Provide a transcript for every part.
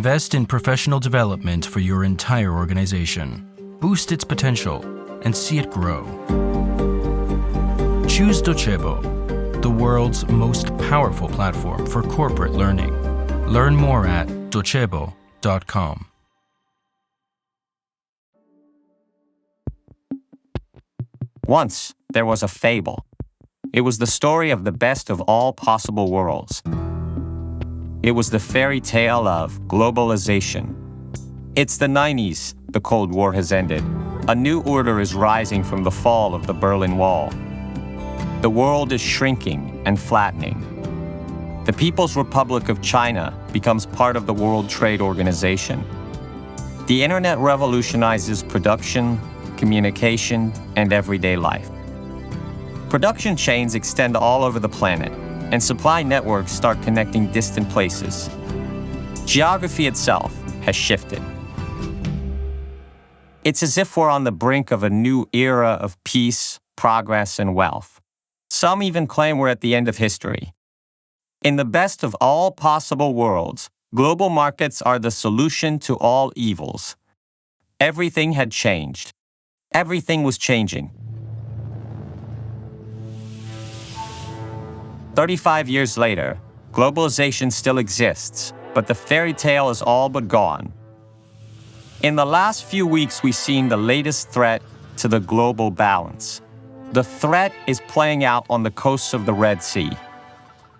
Invest in professional development for your entire organization. Boost its potential and see it grow. Choose Docebo, the world's most powerful platform for corporate learning. Learn more at docebo.com. Once, there was a fable. It was the story of the best of all possible worlds. It was the fairy tale of globalization. It's the 90s. The Cold War has ended. A new order is rising from the fall of the Berlin Wall. The world is shrinking and flattening. The People's Republic of China becomes part of the World Trade Organization. The internet revolutionizes production, communication, and everyday life. Production chains extend all over the planet, and supply networks start connecting distant places. Geography itself has shifted. It's as if we're on the brink of a new era of peace, progress, and wealth. Some even claim we're at the end of history. In the best of all possible worlds, global markets are the solution to all evils. Everything had changed. Everything was changing. 35 years later, globalization still exists, but the fairy tale is all but gone. In the last few weeks, we've seen the latest threat to the global balance. The threat is playing out on the coasts of the Red Sea.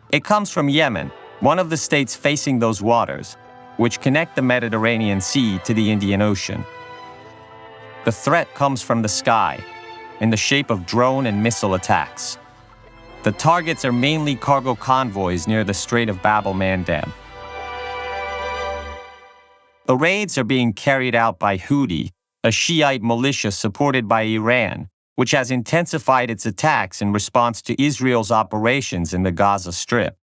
It comes from Yemen, one of the states facing those waters, which connect the Mediterranean Sea to the Indian Ocean. The threat comes from the sky, in the shape of drone and missile attacks. The targets are mainly cargo convoys near the Strait of Bab el-Mandeb. The raids are being carried out by Houthi, a Shiite militia supported by Iran, which has intensified its attacks in response to Israel's operations in the Gaza Strip.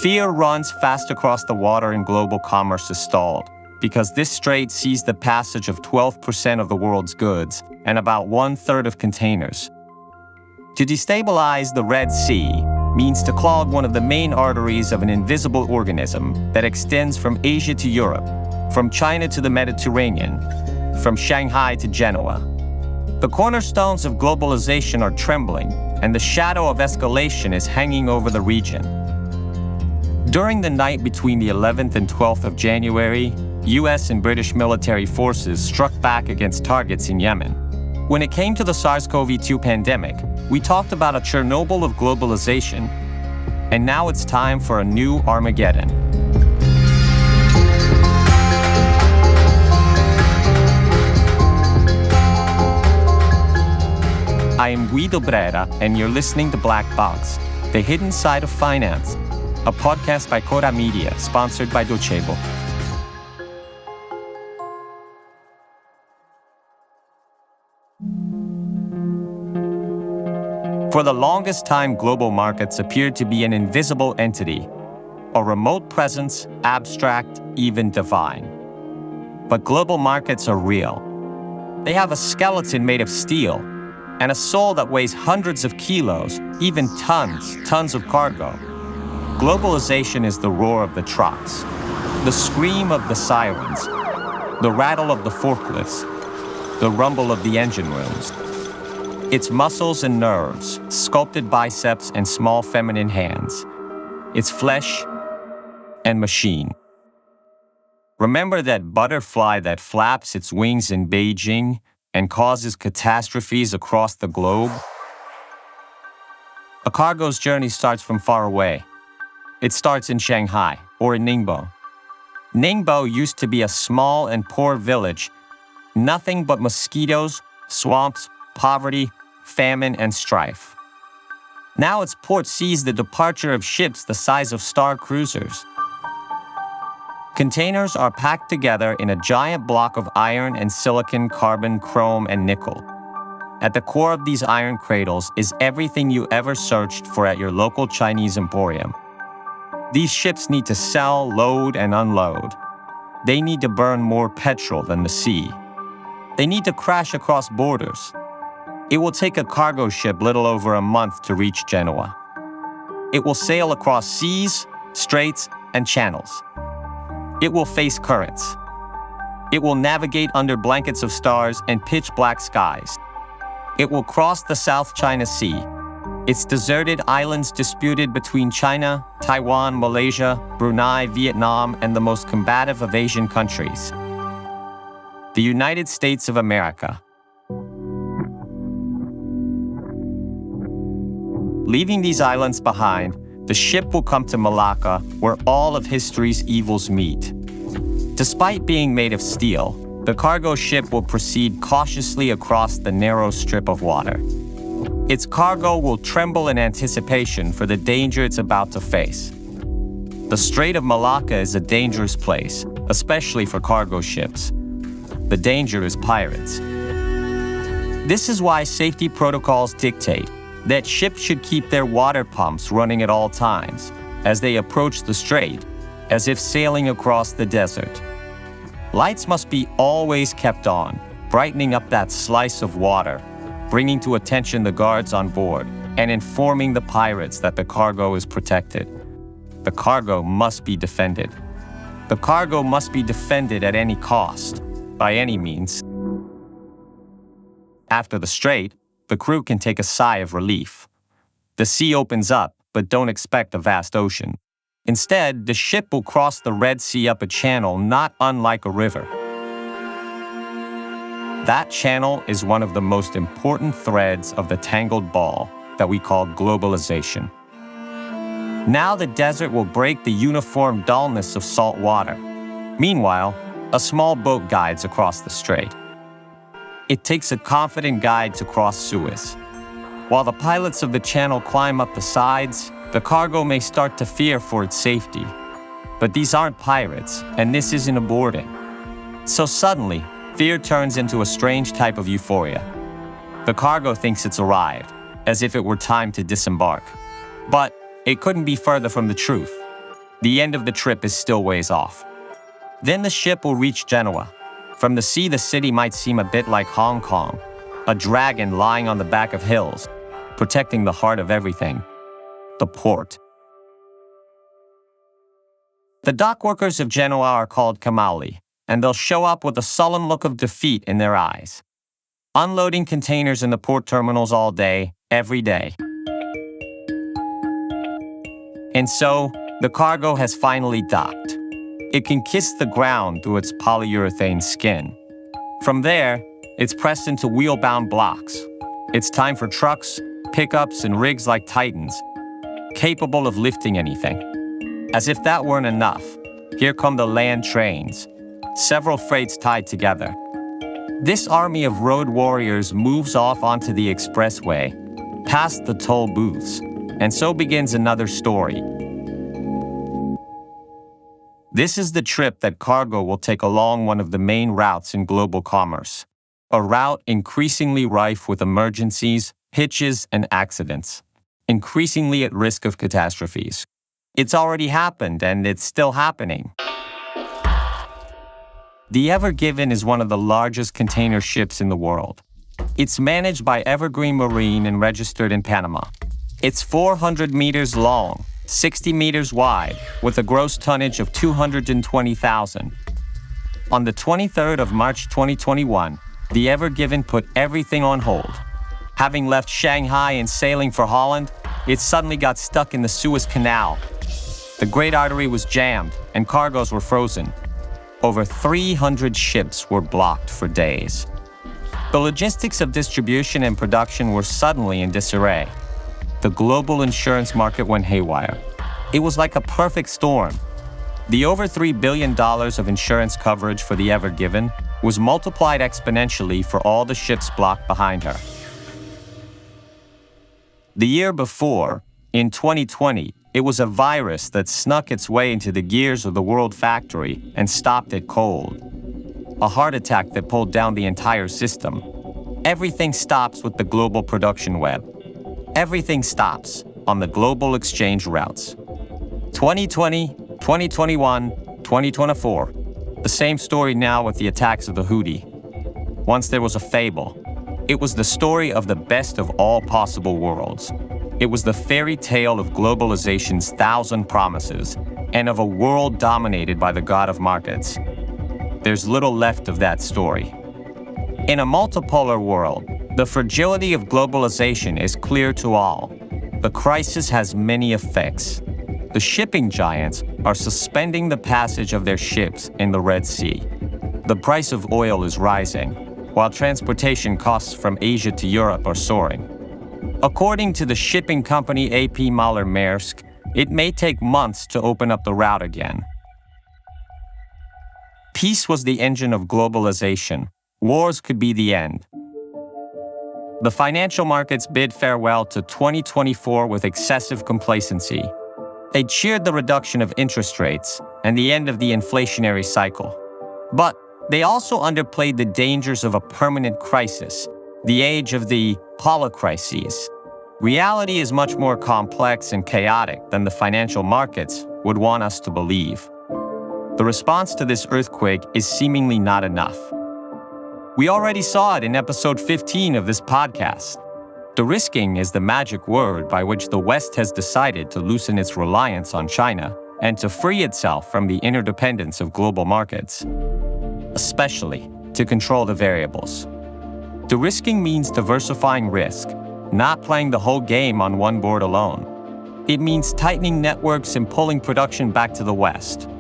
Fear runs fast across the water and global commerce is stalled, because this strait sees the passage of 12% of the world's goods and about 1/3 of containers. To destabilize the Red Sea means to clog one of the main arteries of an invisible organism that extends from Asia to Europe, from China to the Mediterranean, from Shanghai to Genoa. The cornerstones of globalization are trembling, and the shadow of escalation is hanging over the region. During the night between the 11th and 12th of January, US and British military forces struck back against targets in Yemen. When it came to the SARS-CoV-2 pandemic, we talked about a Chernobyl of globalization, and now it's time for a new Armageddon. I am Guido Brera, and you're listening to Black Box, The Hidden Side of Finance, a podcast by Cora Media, sponsored by Docebo. For the longest time, global markets appeared to be an invisible entity, a remote presence, abstract, even divine. But global markets are real. They have a skeleton made of steel, and a soul that weighs hundreds of kilos, even tons of cargo. Globalization is the roar of the trucks, the scream of the sirens, the rattle of the forklifts, the rumble of the engine rooms. It's muscles and nerves, sculpted biceps and small feminine hands. It's flesh and machine. Remember that butterfly that flaps its wings in Beijing and causes catastrophes across the globe? A cargo's journey starts from far away. It starts in Shanghai or in Ningbo. Ningbo used to be a small and poor village, nothing but mosquitoes, swamps, poverty, famine, and strife. Now its port sees the departure of ships the size of star cruisers. Containers are packed together in a giant block of iron and silicon, carbon, chrome, and nickel. At the core of these iron cradles is everything you ever searched for at your local Chinese emporium. These ships need to sell, load, and unload. They need to burn more petrol than the sea. They need to crash across borders. It will take a cargo ship little over a month to reach Genoa. It will sail across seas, straits, and channels. It will face currents. It will navigate under blankets of stars and pitch-black skies. It will cross the South China Sea. Its deserted islands disputed between China, Taiwan, Malaysia, Brunei, Vietnam, and the most combative of Asian countries, the United States of America. Leaving these islands behind, the ship will come to Malacca, where all of history's evils meet. Despite being made of steel, the cargo ship will proceed cautiously across the narrow strip of water. Its cargo will tremble in anticipation for the danger it's about to face. The Strait of Malacca is a dangerous place, especially for cargo ships. The danger is pirates. This is why safety protocols dictate that ships should keep their water pumps running at all times as they approach the strait, as if sailing across the desert. Lights must be always kept on, brightening up that slice of water, bringing to attention the guards on board, and informing the pirates that the cargo is protected. The cargo must be defended. The cargo must be defended at any cost, by any means. After the strait, the crew can take a sigh of relief. The sea opens up, but don't expect a vast ocean. Instead, the ship will cross the Red Sea up a channel not unlike a river. That channel is one of the most important threads of the tangled ball that we call globalization. Now the desert will break the uniform dullness of salt water. Meanwhile, a small boat guides across the strait. It takes a confident guide to cross Suez. While the pilots of the channel climb up the sides, the cargo may start to fear for its safety. But these aren't pirates, and this isn't a boarding. So suddenly, fear turns into a strange type of euphoria. The cargo thinks it's arrived, as if it were time to disembark. But it couldn't be further from the truth. The end of the trip is still ways off. Then the ship will reach Genoa. From the sea, the city might seem a bit like Hong Kong, a dragon lying on the back of hills, protecting the heart of everything. The port. The dock workers of Genoa are called camali, and they'll show up with a sullen look of defeat in their eyes, unloading containers in the port terminals all day, every day. And so, the cargo has finally docked. It can kiss the ground through its polyurethane skin. From there, it's pressed into wheel-bound blocks. It's time for trucks, pickups, and rigs like Titans, capable of lifting anything. As if that weren't enough, here come the land trains, several freights tied together. This army of road warriors moves off onto the expressway, past the toll booths, and so begins another story. This is the trip that cargo will take along one of the main routes in global commerce, a route increasingly rife with emergencies, hitches, and accidents, increasingly at risk of catastrophes. It's already happened, and it's still happening. The Ever Given is one of the largest container ships in the world. It's managed by Evergreen Marine and registered in Panama. It's 400 meters long, 60 meters wide, with a gross tonnage of 220,000. On the 23rd of March 2021, the Ever Given put everything on hold. Having left Shanghai and sailing for Holland, it suddenly got stuck in the Suez Canal. The Great Artery was jammed, and cargoes were frozen. Over 300 ships were blocked for days. The logistics of distribution and production were suddenly in disarray. The global insurance market went haywire. It was like a perfect storm. The over $3 billion of insurance coverage for the Ever Given was multiplied exponentially for all the ships blocked behind her. The year before, in 2020, it was a virus that snuck its way into the gears of the world factory and stopped it cold. A heart attack that pulled down the entire system. Everything stops with the global production web. Everything stops on the global exchange routes. 2020, 2021, 2024. The same story now with the attacks of the Houthi. Once there was a fable. It was the story of the best of all possible worlds. It was the fairy tale of globalization's thousand promises and of a world dominated by the god of markets. There's little left of that story. In a multipolar world, the fragility of globalization is clear to all. The crisis has many effects. The shipping giants are suspending the passage of their ships in the Red Sea. The price of oil is rising, while transportation costs from Asia to Europe are soaring. According to the shipping company A.P. Moller-Maersk, it may take months to open up the route again. Peace was the engine of globalization. Wars could be the end. The financial markets bid farewell to 2024 with excessive complacency. They cheered the reduction of interest rates and the end of the inflationary cycle. But they also underplayed the dangers of a permanent crisis, the age of the polycrises. Reality is much more complex and chaotic than the financial markets would want us to believe. The response to this earthquake is seemingly not enough. We already saw it in episode 15 of this podcast. De-risking is the magic word by which the West has decided to loosen its reliance on China and to free itself from the interdependence of global markets, especially to control the variables. De-risking means diversifying risk, not playing the whole game on one board alone. It means tightening networks and pulling production back to the West.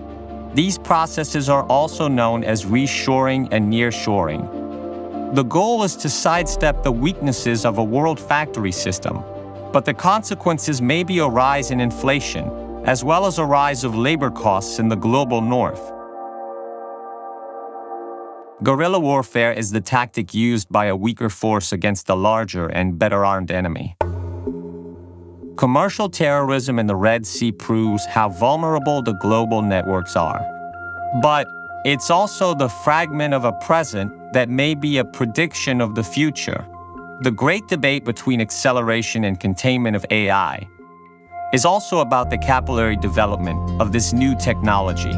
These processes are also known as reshoring and nearshoring. The goal is to sidestep the weaknesses of a world factory system, but the consequences may be a rise in inflation, as well as a rise of labor costs in the global north. Guerrilla warfare is the tactic used by a weaker force against a larger and better-armed enemy. Commercial terrorism in the Red Sea proves how vulnerable the global networks are. But it's also the fragment of a present that may be a prediction of the future. The great debate between acceleration and containment of AI is also about the capillary development of this new technology.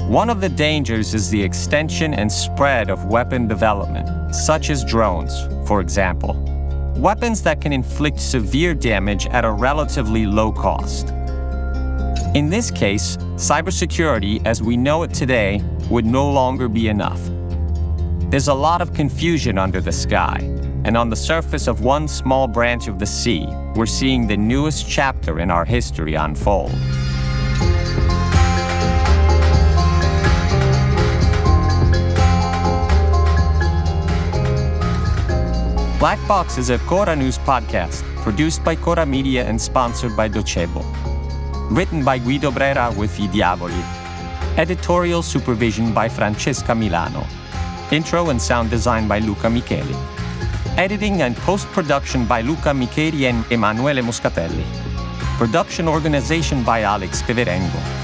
One of the dangers is the extension and spread of weapon development, such as drones, for example. Weapons that can inflict severe damage at a relatively low cost. In this case, cybersecurity as we know it today would no longer be enough. There's a lot of confusion under the sky, and on the surface of one small branch of the sea, we're seeing the newest chapter in our history unfold. Black Box is a Cora News podcast, produced by Cora Media and sponsored by Docebo. Written by Guido Brera with I Diavoli. Editorial supervision by Francesca Milano. Intro and sound design by Luca Micheli. Editing and post-production by Luca Micheli and Emanuele Moscatelli. Production organization by Alex Peverengo.